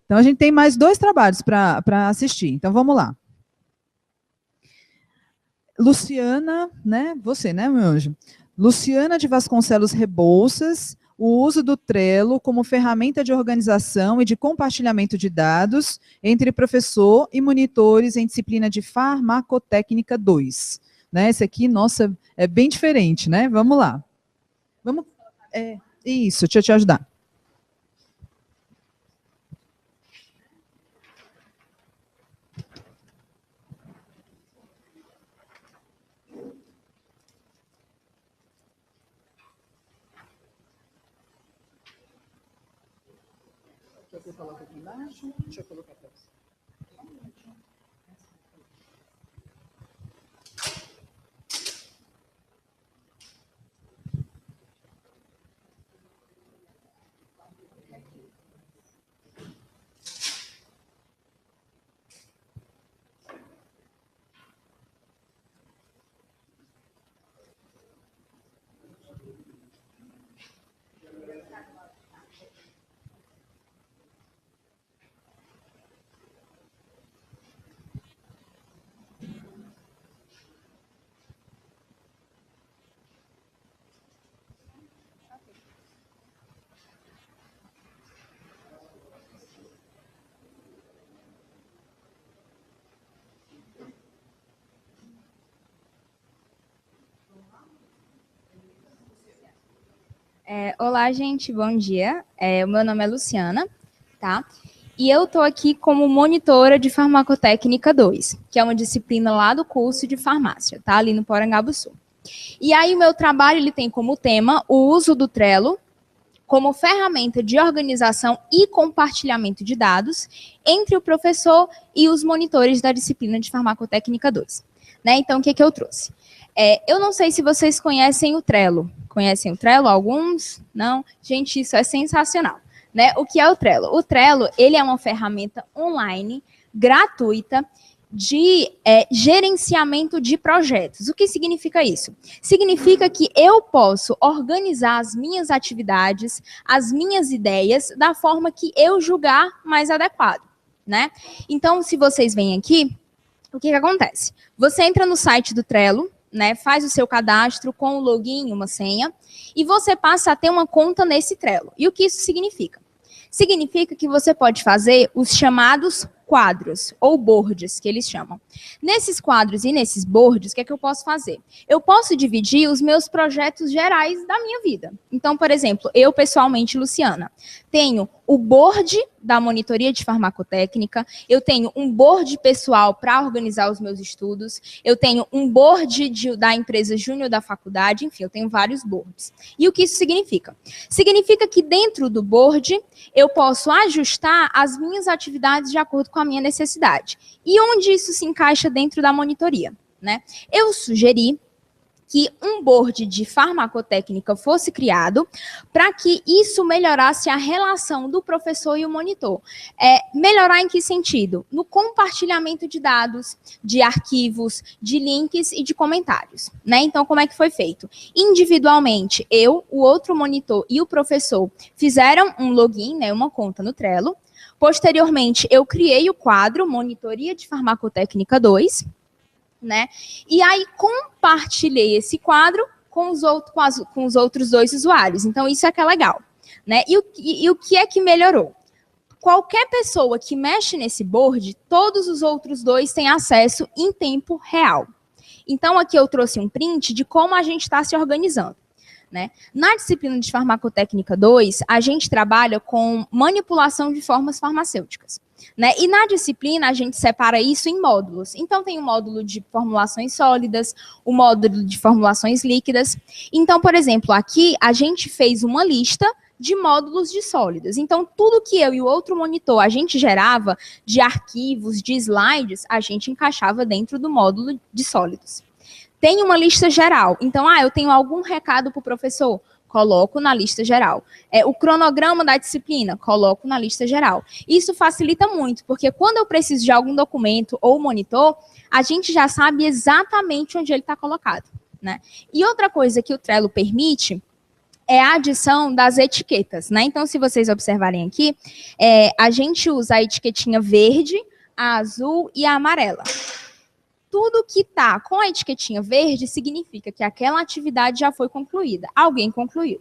Então, a gente tem mais 2 trabalhos para assistir. Então, vamos lá. Luciana, né? Você, né, meu anjo? Luciana de Vasconcelos Rebouças, o uso do Trello como ferramenta de organização e de compartilhamento de dados entre professor e monitores em disciplina de Farmacotécnica 2. Né? Esse aqui, nossa, é bem diferente, né? Vamos lá. Vamos, isso, deixa eu te ajudar. Você coloca aqui embaixo, deixa eu colocar para você. Olá, gente, bom dia. O meu nome é Luciana, tá? E eu estou aqui como monitora de Farmacotécnica 2, que é uma disciplina lá do curso de farmácia, tá? Ali no Porangabuçu. E aí o meu trabalho ele tem como tema o uso do Trello como ferramenta de organização e compartilhamento de dados entre o professor e os monitores da disciplina de Farmacotécnica 2. Né? Então, o que eu trouxe? Eu não sei se vocês conhecem o Trello. Conhecem o Trello? Alguns? Não? Gente, isso é sensacional. Né? O que é o Trello? O Trello ele é uma ferramenta online, gratuita, de gerenciamento de projetos. O que significa isso? Significa que eu posso organizar as minhas atividades, as minhas ideias, da forma que eu julgar mais adequado. Né? Então, se vocês vêm aqui, o que acontece? Você entra no site do Trello, né, faz o seu cadastro com o login, uma senha, e você passa a ter uma conta nesse Trello. E o que isso significa? Significa que você pode fazer os chamados quadros, ou boards, que eles chamam. Nesses quadros e nesses boards, o que é que eu posso fazer? Eu posso dividir os meus projetos gerais da minha vida. Então, por exemplo, eu pessoalmente, Luciana, tenho o board da monitoria de farmacotécnica, eu tenho um board pessoal para organizar os meus estudos, eu tenho um board da empresa júnior da faculdade, enfim, eu tenho vários boards. E o que isso significa? Significa que dentro do board eu posso ajustar as minhas atividades de acordo com a minha necessidade. E onde isso se encaixa dentro da monitoria? Né? Eu sugeri que um board de farmacotécnica fosse criado para que isso melhorasse a relação do professor e o monitor. Melhorar em que sentido? No compartilhamento de dados, de arquivos, de links e de comentários. Né? Então, como é que foi feito? Individualmente, eu, o outro monitor e o professor fizeram um login, né, uma conta no Trello. Posteriormente, eu criei o quadro Monitoria de Farmacotécnica 2, né? E aí compartilhei esse quadro com os outros 2 usuários. Então, isso é que é legal. Né? E o que é que melhorou? Qualquer pessoa que mexe nesse board, todos os outros 2 têm acesso em tempo real. Então, aqui eu trouxe um print de como a gente está se organizando. Né? Na disciplina de Farmacotécnica 2, a gente trabalha com manipulação de formas farmacêuticas. Né? E na disciplina, a gente separa isso em módulos. Então, tem o módulo de formulações sólidas, o módulo de formulações líquidas. Então, por exemplo, aqui a gente fez uma lista de módulos de sólidos. Então, tudo que eu e o outro monitor a gente gerava de arquivos, de slides, a gente encaixava dentro do módulo de sólidos. Tem uma lista geral. Então, eu tenho algum recado para o professor? Coloco na lista geral. O cronograma da disciplina? Coloco na lista geral. Isso facilita muito, porque quando eu preciso de algum documento ou monitor, a gente já sabe exatamente onde ele está colocado. Né? E outra coisa que o Trello permite é a adição das etiquetas, né? Então, se vocês observarem aqui, a gente usa a etiquetinha verde, a azul e a amarela. Tudo que está com a etiquetinha verde significa que aquela atividade já foi concluída. Alguém concluiu.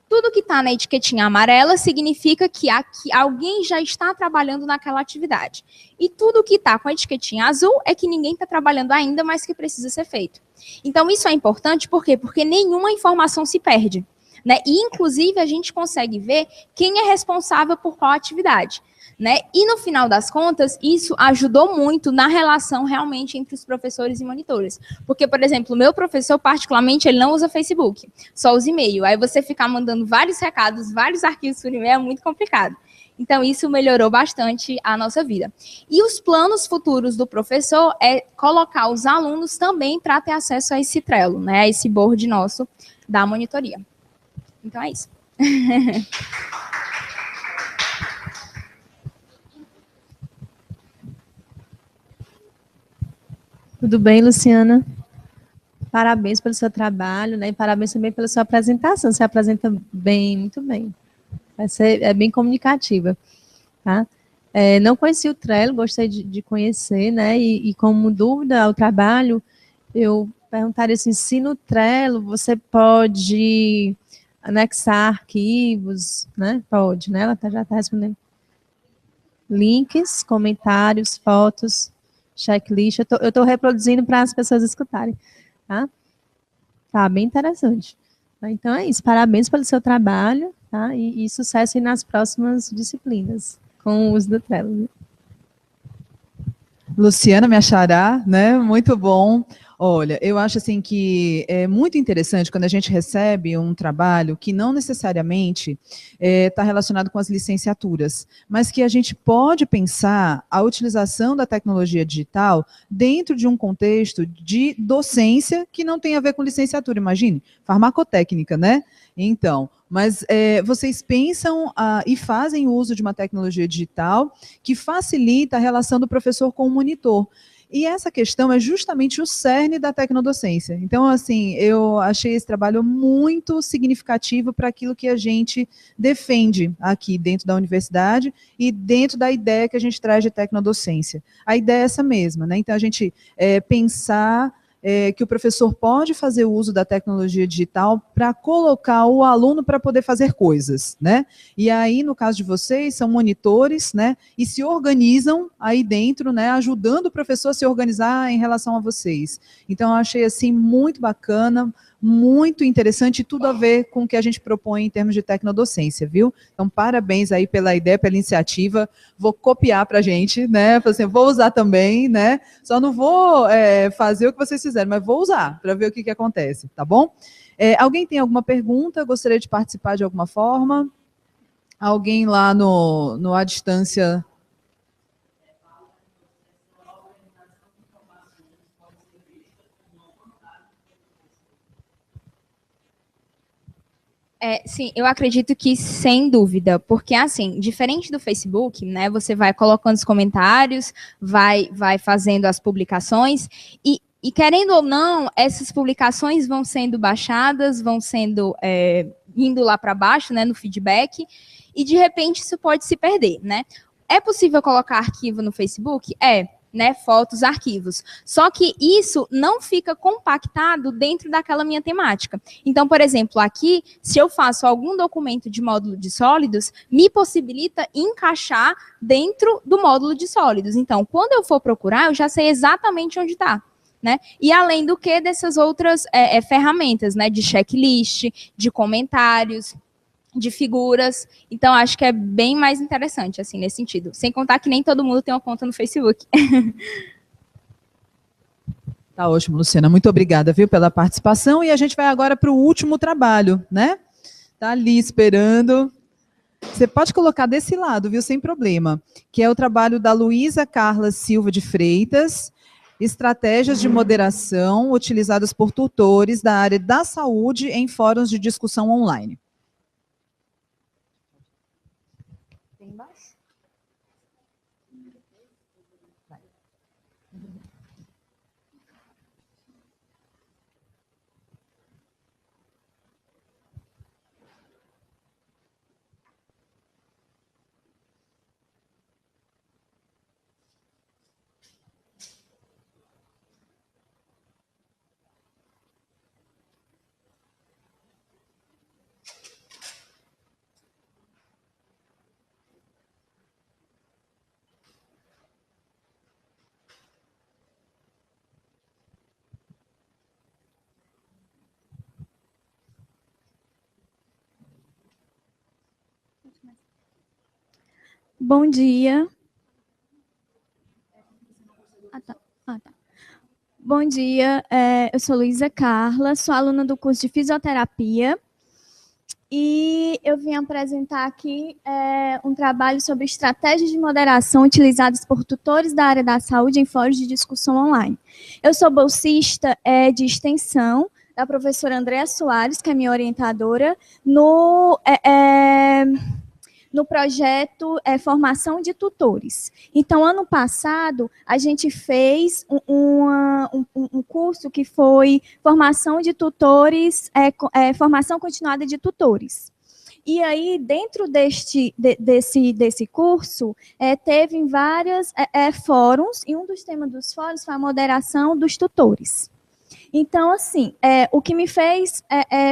Tudo que está na etiquetinha amarela significa que alguém já está trabalhando naquela atividade. E tudo que está com a etiquetinha azul é que ninguém está trabalhando ainda, mas que precisa ser feito. Então, isso é importante, por quê? Porque nenhuma informação se perde, né? E, inclusive, a gente consegue ver quem é responsável por qual atividade. Né? E no final das contas, isso ajudou muito na relação realmente entre os professores e monitores. Porque, por exemplo, o meu professor, particularmente, ele não usa Facebook, só usa e-mail. Aí você ficar mandando vários recados, vários arquivos por e-mail é muito complicado. Então, isso melhorou bastante a nossa vida. E os planos futuros do professor é colocar os alunos também para ter acesso a esse Trello, né? A esse board nosso da monitoria. Então, é isso. Tudo bem, Luciana? Parabéns pelo seu trabalho, né? E parabéns também pela sua apresentação. Você apresenta bem, muito bem. É bem comunicativa, tá? Não conheci o Trello, gostei de conhecer, né? E como dúvida ao trabalho, eu perguntaria assim, se no Trello você pode anexar arquivos, né? Pode, né? Ela já está respondendo. Links, comentários, fotos, checklist. Eu estou reproduzindo para as pessoas escutarem, tá? Tá bem interessante. Então é isso. Parabéns pelo seu trabalho, tá? E sucesso aí nas próximas disciplinas com o uso do Trello. Luciana, me achará, né? Muito bom. Olha, eu acho assim que é muito interessante quando a gente recebe um trabalho que não necessariamente está relacionado com as licenciaturas, mas que a gente pode pensar a utilização da tecnologia digital dentro de um contexto de docência que não tem a ver com licenciatura. Imagine, farmacotécnica, né? Então, mas vocês pensam e fazem uso de uma tecnologia digital que facilita a relação do professor com o monitor. E essa questão é justamente o cerne da tecnodocência. Então, assim, eu achei esse trabalho muito significativo para aquilo que a gente defende aqui dentro da universidade e dentro da ideia que a gente traz de tecnodocência. A ideia é essa mesma, né? Então, a gente pensar que o professor pode fazer uso da tecnologia digital para colocar o aluno para poder fazer coisas, né? E aí, no caso de vocês, são monitores, né? E se organizam aí dentro, né? Ajudando o professor a se organizar em relação a vocês. Então, eu achei, assim, muito bacana, muito interessante e tudo a ver com o que a gente propõe em termos de tecnodocência, viu? Então, parabéns aí pela ideia, pela iniciativa. Vou copiar para a gente, né? Assim, vou usar também, né? Só não vou fazer o que vocês fizeram, mas vou usar para ver o que acontece, tá bom? Alguém tem alguma pergunta? Gostaria de participar de alguma forma? Alguém lá no à distância? Sim, eu acredito que sem dúvida, porque assim, diferente do Facebook, né, você vai colocando os comentários, vai fazendo as publicações e querendo ou não, essas publicações vão sendo baixadas, vão sendo indo lá para baixo, né, no feedback, e de repente isso pode se perder, né? É possível colocar arquivo no Facebook? Né, fotos, arquivos. Só que isso não fica compactado dentro daquela minha temática. Então, por exemplo, aqui, se eu faço algum documento de módulo de sólidos, me possibilita encaixar dentro do módulo de sólidos. Então, quando eu for procurar, eu já sei exatamente onde está. Né? E além do que dessas outras ferramentas, né, de checklist, de comentários, de figuras. Então, acho que é bem mais interessante, assim, nesse sentido. Sem contar que nem todo mundo tem uma conta no Facebook. Tá ótimo, Luciana. Muito obrigada, viu, pela participação. E a gente vai agora para o último trabalho, né? Tá ali esperando. Você pode colocar desse lado, viu, sem problema. Que é o trabalho da Luísa Carla Silva de Freitas, estratégias de moderação utilizadas por tutores da área da saúde em fóruns de discussão online. Bom dia. Bom dia, eu sou Luísa Carla, sou aluna do curso de Fisioterapia e eu vim apresentar aqui um trabalho sobre estratégias de moderação utilizadas por tutores da área da saúde em fóruns de discussão online. Eu sou bolsista de extensão da professora Andréa Soares, que é minha orientadora, no projeto Formação de Tutores. Então, ano passado, a gente fez um curso que foi Formação de Tutores, Formação Continuada de Tutores. E aí, dentro desse curso, teve vários fóruns, e um dos temas dos fóruns foi a moderação dos tutores. Então, assim, o que me fez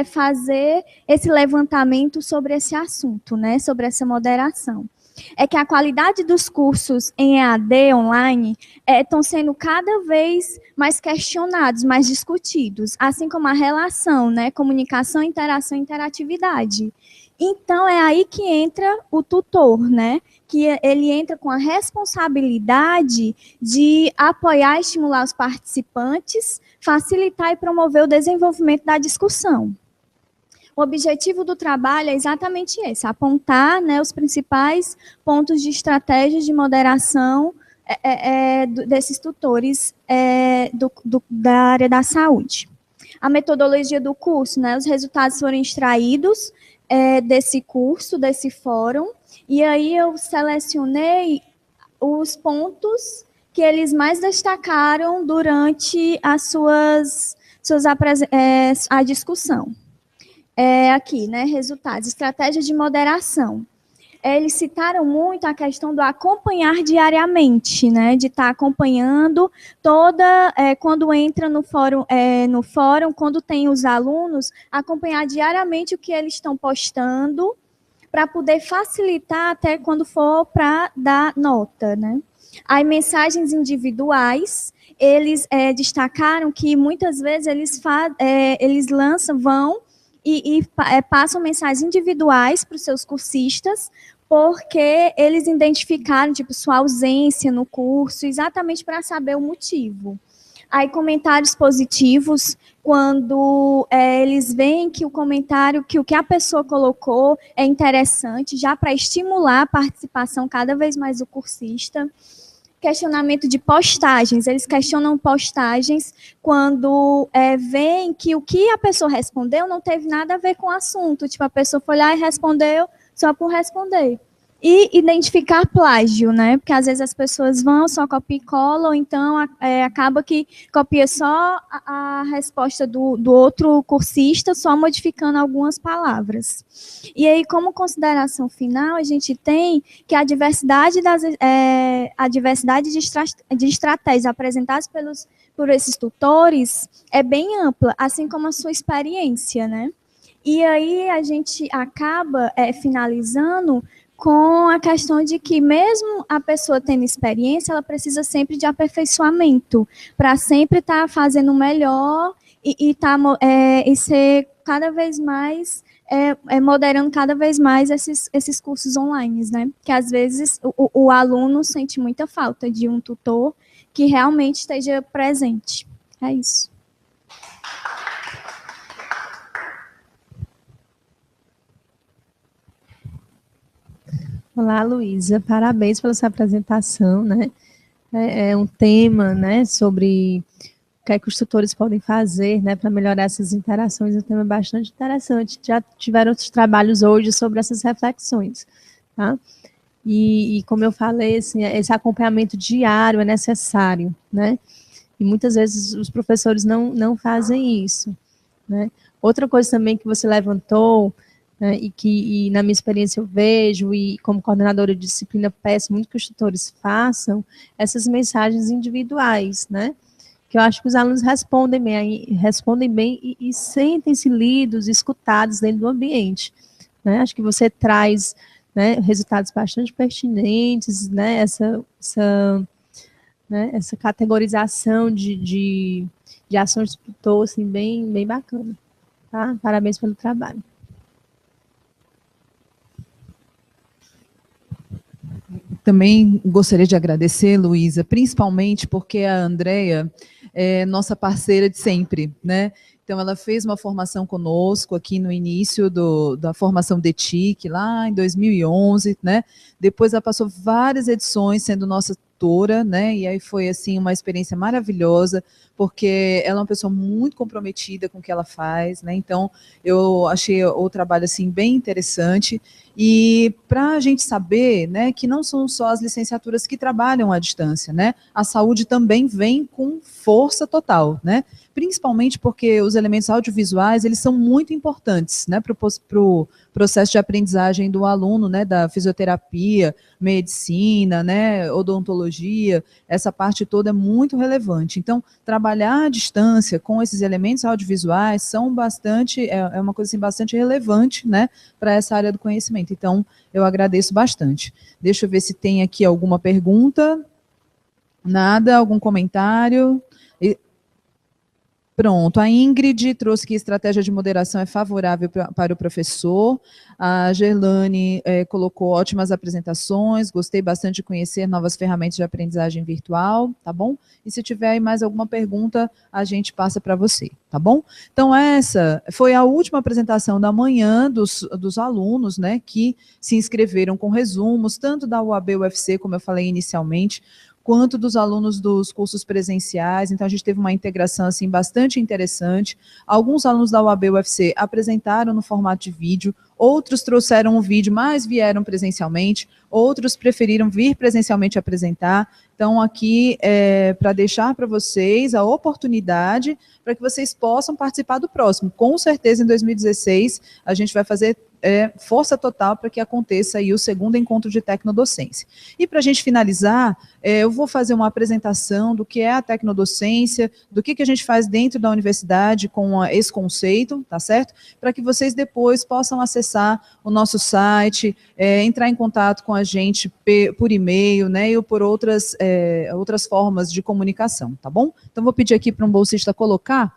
fazer esse levantamento sobre esse assunto, né, sobre essa moderação, é que a qualidade dos cursos em EAD online estão sendo cada vez mais questionados, mais discutidos, assim como a relação, né, comunicação, interação e interatividade. Então, é aí que entra o tutor, né? Que ele entra com a responsabilidade de apoiar e estimular os participantes, facilitar e promover o desenvolvimento da discussão. O objetivo do trabalho é exatamente esse, apontar, né, os principais pontos de estratégias de moderação desses tutores da área da saúde. A metodologia do curso, né, os resultados foram extraídos desse curso, desse fórum, e aí eu selecionei os pontos que eles mais destacaram durante a discussão. Aqui, né, resultados, estratégias de moderação. Eles citaram muito a questão do acompanhar diariamente, né, de estar acompanhando quando entra no fórum, quando tem os alunos, acompanhar diariamente o que eles estão postando, para poder facilitar até quando for para dar nota, né. Aí, mensagens individuais, eles destacaram que muitas vezes eles vão e passam mensagens individuais para os seus cursistas, porque eles identificaram, tipo, sua ausência no curso, exatamente para saber o motivo. Aí, comentários positivos, quando eles veem que o comentário, que o que a pessoa colocou é interessante, já para estimular a participação cada vez mais do cursista. Questionamento de postagens, eles questionam postagens quando veem que o que a pessoa respondeu não teve nada a ver com o assunto, tipo, a pessoa foi lá e respondeu só por responder. E identificar plágio, né? Porque às vezes as pessoas vão, só copia e cola, ou então acaba que copia só a resposta do outro cursista, só modificando algumas palavras. E aí, como consideração final, a gente tem que a diversidade de estratégias apresentadas por esses tutores é bem ampla, assim como a sua experiência, né? E aí a gente acaba finalizando com a questão de que mesmo a pessoa tendo experiência, ela precisa sempre de aperfeiçoamento, para sempre estar fazendo melhor e ser cada vez mais, moderando cada vez mais esses cursos online, né? Que às vezes o aluno sente muita falta de um tutor que realmente esteja presente. É isso. Olá, Luísa, parabéns pela sua apresentação, né? É um tema, né, sobre o que é que os tutores podem fazer, né, para melhorar essas interações, um tema bastante interessante. Já tiveram outros trabalhos hoje sobre essas reflexões, tá? E como eu falei, assim, esse acompanhamento diário é necessário, né? E muitas vezes os professores não fazem isso, né? Outra coisa também que você levantou, né, e na minha experiência eu vejo, e como coordenadora de disciplina peço muito que os tutores façam, essas mensagens individuais, né, que eu acho que os alunos respondem bem e sentem-se lidos, escutados dentro do ambiente, né, acho que você traz, né, resultados bastante pertinentes, né, essa categorização de ações do tutor, assim, bem bacana, tá? Parabéns pelo trabalho. Também gostaria de agradecer, Luísa, principalmente porque a Andrea é nossa parceira de sempre, né? Então, ela fez uma formação conosco aqui no início da formação de TIC, lá em 2011, né? Depois ela passou várias edições sendo nossa tutora, né? E aí foi, assim, uma experiência maravilhosa, porque ela é uma pessoa muito comprometida com o que ela faz, né? Então, eu achei o trabalho, assim, bem interessante. E para a gente saber, né, que não são só as licenciaturas que trabalham à distância, né? A saúde também vem com força total, né? Principalmente porque os elementos audiovisuais, eles são muito importantes, né, para o processo de aprendizagem do aluno, né, da fisioterapia, medicina, né, odontologia, essa parte toda é muito relevante. Então, trabalhar à distância com esses elementos audiovisuais são bastante, é uma coisa assim, bastante relevante, né, para essa área do conhecimento. Então, eu agradeço bastante. Deixa eu ver se tem aqui alguma pergunta. Nada, algum comentário? Pronto, a Ingrid trouxe que a estratégia de moderação é favorável para o professor, a Gerlane colocou ótimas apresentações, gostei bastante de conhecer novas ferramentas de aprendizagem virtual, tá bom? E se tiver aí mais alguma pergunta, a gente passa para você, tá bom? Então essa foi a última apresentação da manhã dos alunos, né, que se inscreveram com resumos, tanto da UAB-UFC, como eu falei inicialmente, quanto dos alunos dos cursos presenciais. Então, a gente teve uma integração assim, bastante interessante. Alguns alunos da UAB-UFC apresentaram no formato de vídeo, outros trouxeram o vídeo, mas vieram presencialmente, outros preferiram vir presencialmente apresentar. Então, aqui para deixar para vocês a oportunidade para que vocês possam participar do próximo. Com certeza, em 2016, a gente vai fazer força total para que aconteça aí o segundo encontro de tecnodocência. E para a gente finalizar, eu vou fazer uma apresentação do que é a tecnodocência, do que a gente faz dentro da universidade com esse conceito, tá certo? Para que vocês depois possam acessar o nosso site, entrar em contato com a gente por e-mail, né, ou por outras formas de comunicação, tá bom? Então, vou pedir aqui para um bolsista colocar.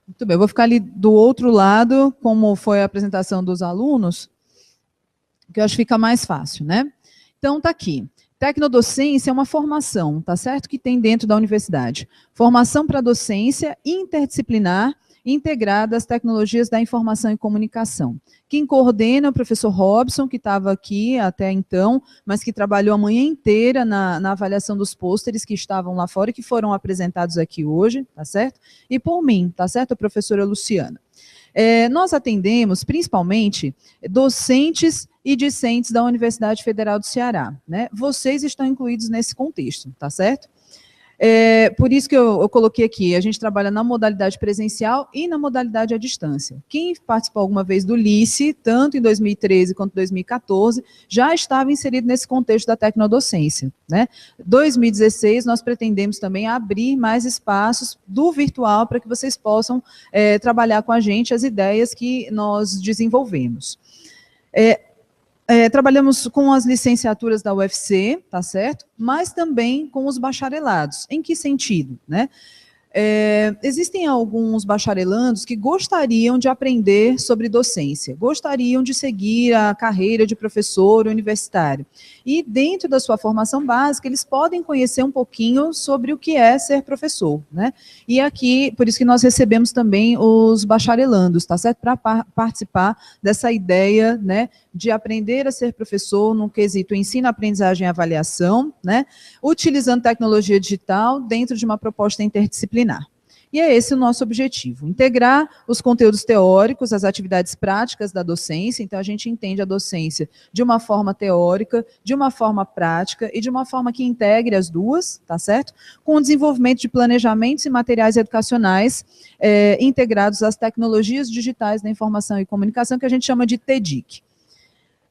Muito bem, eu vou ficar ali do outro lado, como foi a apresentação dos alunos, que eu acho que fica mais fácil, né? Então, tá aqui. Tecnodocência é uma formação, tá certo? Que tem dentro da universidade. Formação para docência interdisciplinar, integrada às tecnologias da informação e comunicação. Quem coordena é o professor Robson, que estava aqui até então, mas que trabalhou a manhã inteira na avaliação dos pôsteres que estavam lá fora e que foram apresentados aqui hoje, tá certo? E por mim, tá certo? A professora Luciana. Nós atendemos, principalmente, docentes e discentes da Universidade Federal do Ceará, né? Vocês estão incluídos nesse contexto, tá certo? Por isso que eu coloquei aqui, a gente trabalha na modalidade presencial e na modalidade à distância. Quem participou alguma vez do LICE, tanto em 2013 quanto em 2014, já estava inserido nesse contexto da tecnodocência, né? 2016, nós pretendemos também abrir mais espaços do virtual para que vocês possam trabalhar com a gente as ideias que nós desenvolvemos. Trabalhamos com as licenciaturas da UFC, tá certo? Mas também com os bacharelados. Em que sentido, né? Existem alguns bacharelandos que gostariam de aprender sobre docência, gostariam de seguir a carreira de professor universitário. E dentro da sua formação básica, eles podem conhecer um pouquinho sobre o que é ser professor, né? E aqui, por isso que nós recebemos também os bacharelandos, tá certo? Para participar dessa ideia, né, de aprender a ser professor no quesito ensino, aprendizagem e avaliação, né? Utilizando tecnologia digital dentro de uma proposta interdisciplinar. E é esse o nosso objetivo, integrar os conteúdos teóricos, as atividades práticas da docência. Então, a gente entende a docência de uma forma teórica, de uma forma prática e de uma forma que integre as duas, tá certo? Com o desenvolvimento de planejamentos e materiais educacionais integrados às tecnologias digitais da informação e comunicação, que a gente chama de TEDIC.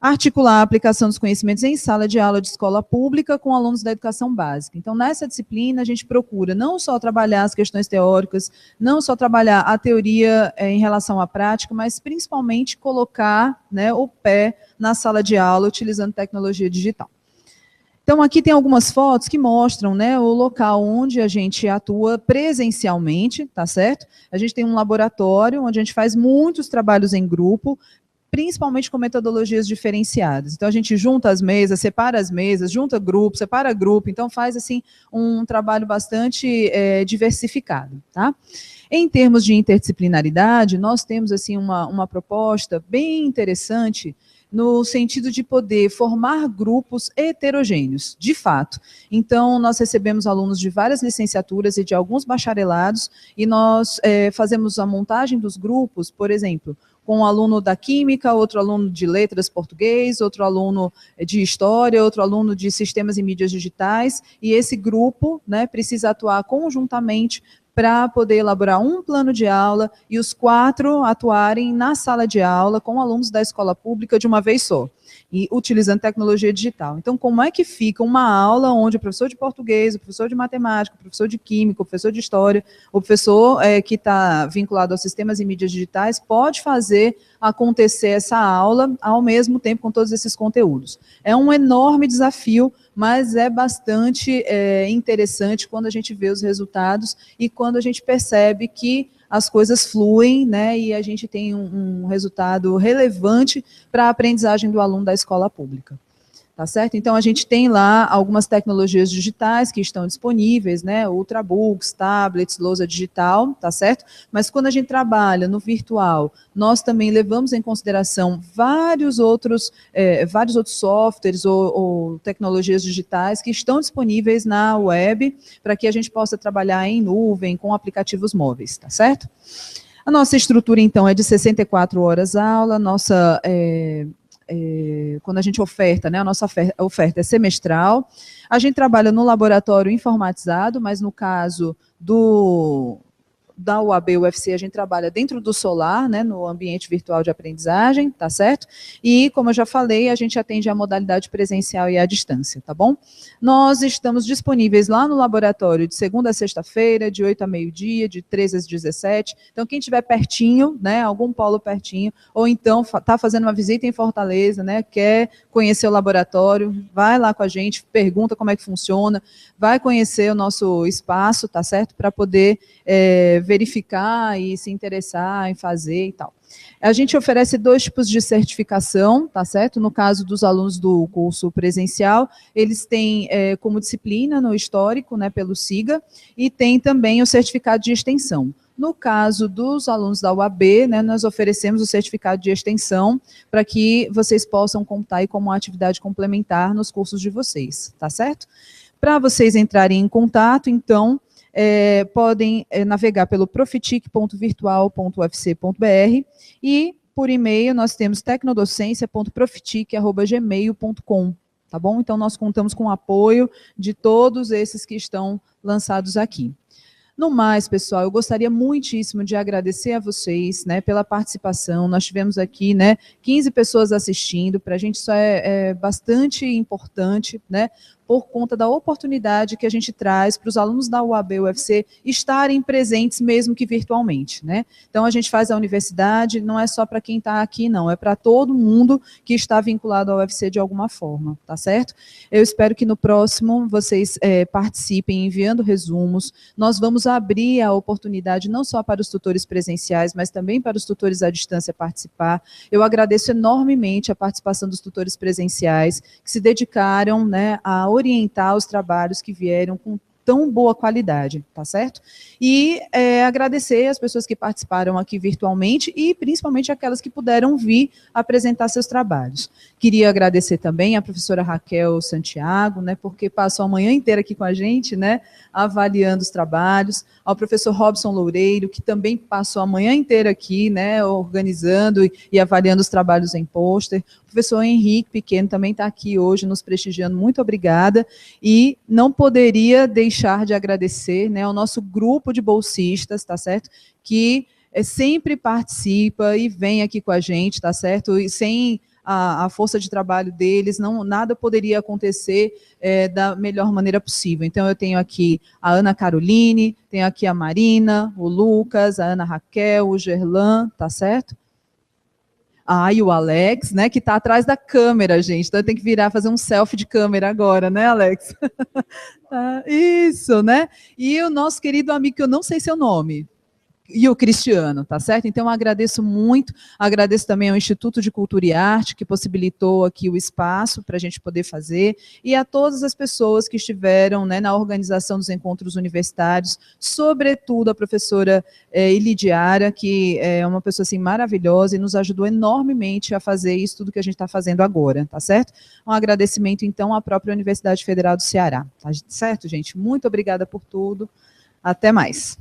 Articular a aplicação dos conhecimentos em sala de aula de escola pública com alunos da educação básica. Então, nessa disciplina, a gente procura não só trabalhar as questões teóricas, não só trabalhar a teoria em relação à prática, mas principalmente colocar, né, o pé na sala de aula utilizando tecnologia digital. Então, aqui tem algumas fotos que mostram, né, o local onde a gente atua presencialmente, tá certo? A gente tem um laboratório onde a gente faz muitos trabalhos em grupo, principalmente com metodologias diferenciadas. Então, a gente junta as mesas, junta grupo, separa grupo, então faz, assim, um trabalho bastante diversificado, tá? Em termos de interdisciplinaridade, nós temos, assim, uma proposta bem interessante no sentido de poder formar grupos heterogêneos, de fato. Então, nós recebemos alunos de várias licenciaturas e de alguns bacharelados, e nós fazemos a montagem dos grupos, por exemplo, com um aluno da Química, outro aluno de Letras Português, outro aluno de História, outro aluno de Sistemas e Mídias Digitais, e esse grupo, né, precisa atuar conjuntamente para poder elaborar um plano de aula e os 4 atuarem na sala de aula com alunos da escola pública de uma vez só, e utilizando tecnologia digital. Então, como é que fica uma aula onde o professor de português, o professor de matemática, o professor de química, o professor de história, o professor que está vinculado aos sistemas e mídias digitais pode fazer acontecer essa aula ao mesmo tempo com todos esses conteúdos? É um enorme desafio, mas é bastante interessante quando a gente vê os resultados e quando a gente percebe que as coisas fluem, né, e a gente tem um resultado relevante para a aprendizagem do aluno da escola pública. Tá certo? Então, a gente tem lá algumas tecnologias digitais que estão disponíveis, né, ultrabooks, tablets, lousa digital, tá certo? Mas quando a gente trabalha no virtual, nós também levamos em consideração vários outros softwares ou tecnologias digitais que estão disponíveis na web para que a gente possa trabalhar em nuvem com aplicativos móveis, tá certo? A nossa estrutura, então, é de 64 horas aula, quando a gente oferta, né, a nossa oferta é semestral. A gente trabalha no laboratório informatizado, mas no caso da UAB UFC, a gente trabalha dentro do Solar, né, no ambiente virtual de aprendizagem, tá certo? E, como eu já falei, a gente atende a modalidade presencial e à distância, tá bom? Nós estamos disponíveis lá no laboratório de segunda a sexta-feira, de 8 a meio-dia, de 13 às 17. Então, quem estiver pertinho, né, algum polo pertinho, ou então está fazendo uma visita em Fortaleza, né, quer conhecer o laboratório, vai lá com a gente, pergunta como é que funciona, vai conhecer o nosso espaço, tá certo? Para poder verificar e se interessar em fazer e tal. A gente oferece 2 tipos de certificação, tá certo? No caso dos alunos do curso presencial, eles têm como disciplina no histórico, né, pelo SIGA, e tem também o certificado de extensão. No caso dos alunos da UAB, né, nós oferecemos o certificado de extensão para que vocês possam contar aí como uma atividade complementar nos cursos de vocês, tá certo? Para vocês entrarem em contato, então, podem navegar pelo profitic.virtual.ufc.br e por e-mail nós temos tecnodocência.profitic@gmail.com, tá bom? Então nós contamos com o apoio de todos esses que estão lançados aqui. No mais, pessoal, eu gostaria muitíssimo de agradecer a vocês, né, pela participação. Nós tivemos aqui, né, 15 pessoas assistindo. Para a gente isso é bastante importante, né, por conta da oportunidade que a gente traz para os alunos da UAB UFC estarem presentes, mesmo que virtualmente, né? Então, a gente faz a universidade, não é só para quem está aqui, não, é para todo mundo que está vinculado ao UFC de alguma forma, tá certo? Eu espero que no próximo vocês participem enviando resumos. Nós vamos abrir a oportunidade não só para os tutores presenciais, mas também para os tutores à distância participar. Eu agradeço enormemente a participação dos tutores presenciais, que se dedicaram, né, a orientar os trabalhos que vieram com tão boa qualidade, tá certo? E agradecer as pessoas que participaram aqui virtualmente e principalmente aquelas que puderam vir apresentar seus trabalhos. Queria agradecer também a professora Raquel Santiago, né, porque passou a manhã inteira aqui com a gente, né, avaliando os trabalhos, ao professor Robson Loureiro, que também passou a manhã inteira aqui, né, organizando e avaliando os trabalhos em pôster. O professor Henrique Pequeno também está aqui hoje nos prestigiando, muito obrigada, e não poderia deixar de agradecer, né, ao nosso grupo de bolsistas, tá certo, que sempre participa e vem aqui com a gente, tá certo, e sem a força de trabalho deles, nada poderia acontecer da melhor maneira possível. Então, eu tenho aqui a Ana Caroline, tenho aqui a Marina, o Lucas, a Ana Raquel, o Gerlan, tá certo? Ah, e o Alex, né, que está atrás da câmera, gente. Então tem que virar, fazer um selfie de câmera agora, né, Alex? Isso, né? E o nosso querido amigo, que eu não sei seu nome, e o Cristiano, tá certo? Então, eu agradeço muito, agradeço também ao Instituto de Cultura e Arte, que possibilitou aqui o espaço para a gente poder fazer, e a todas as pessoas que estiveram, né, na organização dos encontros universitários, sobretudo a professora Ilidiara, que é uma pessoa assim, maravilhosa e nos ajudou enormemente a fazer isso tudo que a gente está fazendo agora, tá certo? Um agradecimento, então, à própria Universidade Federal do Ceará, tá certo, gente? Muito obrigada por tudo, até mais.